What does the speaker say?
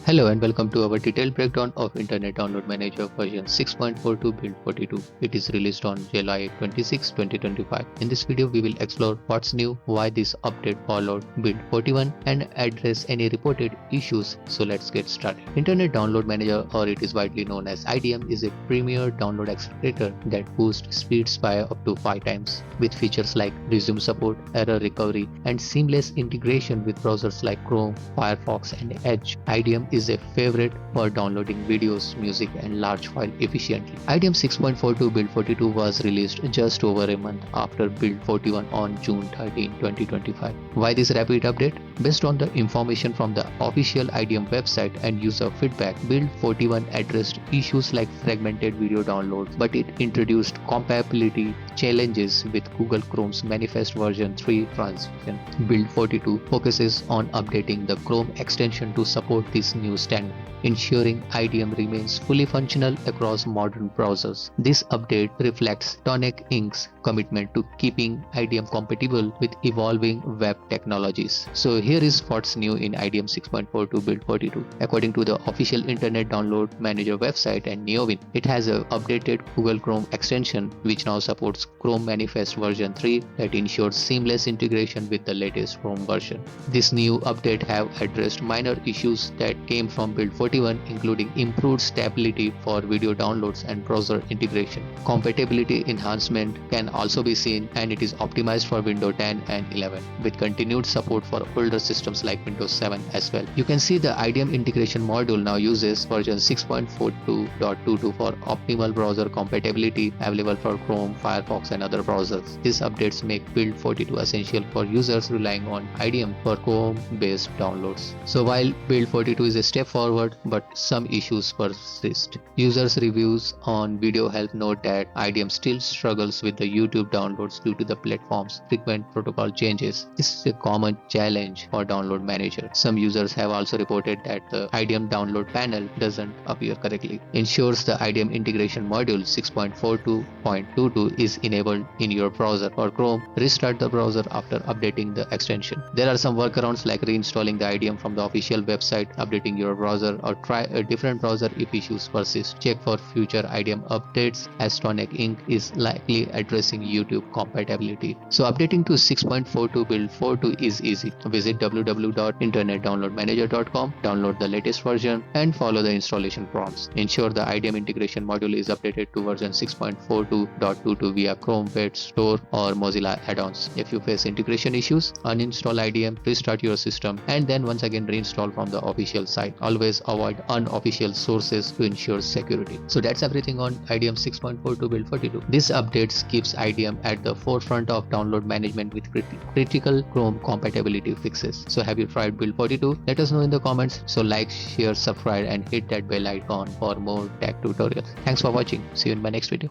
Hello and welcome to our detailed breakdown of Internet Download Manager version 6.42 build 42. It is released on July 26, 2025. In this video, we will explore what's new, why this update followed build 41, and address any reported issues. So let's get started. Internet Download Manager, or it is widely known as IDM, is a premier download accelerator that boosts speeds by up to 5 times. With features like resume support, error recovery, and seamless integration with browsers like Chrome, Firefox, and Edge, IDM is a favorite for downloading videos, music, and large file efficiently. IDM 6.42 build 42 was released just over a month after build 41 on June 13, 2025. Why this rapid update? Based on the information from the official IDM website and user feedback, build 41 addressed issues like fragmented video downloads, but it introduced compatibility challenges with Google Chrome's Manifest version 3 transition. Build 42 focuses on updating the Chrome extension to support this new standard, ensuring IDM remains fully functional across modern browsers. This update reflects Tonic Inc.'s commitment to keeping IDM compatible with evolving web technologies. So here is what's new in IDM 6.42 build 42. According to the official Internet Download Manager website and Neowin, it has an updated Google Chrome extension which now supports Chrome Manifest version 3 that ensures seamless integration with the latest Chrome version. This new update have addressed minor issues that came from build 41, including improved stability for video downloads and browser integration. Compatibility enhancement can also be seen, and it is optimized for Windows 10 and 11 with continued support for older systems like Windows 7 as well. You can see the IDM integration module now uses version 6.42.22 for optimal browser compatibility available for Chrome, Firefox, and other browsers. These updates make build 42 essential for users relying on IDM for Chrome-based downloads. So while build 42 is a step forward, but some issues persist. Users' reviews on video help note that IDM still struggles with the YouTube downloads due to the platform's frequent protocol changes. This is a common challenge for Download Manager. Some users have also reported that the IDM download panel doesn't appear correctly. Ensures the IDM integration module 6.42.22 is enabled in your browser. For Chrome, restart the browser after updating the extension. There are some workarounds like reinstalling the IDM from the official website, updating your browser, or try a different browser if issues persist. Check for future IDM updates, as Tonic Inc. is likely addressing YouTube compatibility. So updating to 6.42 build 42 is easy. Visit www.internetdownloadmanager.com, download the latest version, and follow the installation prompts. Ensure the IDM integration module is updated to version 6.42.22 via Chrome Web Store or Mozilla add-ons. If you face integration issues, uninstall IDM, restart your system, and then once again reinstall from the official site. Always avoid unofficial sources to ensure security. So that's everything on IDM 6.42 build 42. This update keeps IDM at the forefront of download management with critical Chrome compatibility fixes. So have you tried build 42? Let us know in the comments. So like, share, subscribe, and hit that bell icon for more tech tutorials. Thanks for watching. See you in my next video.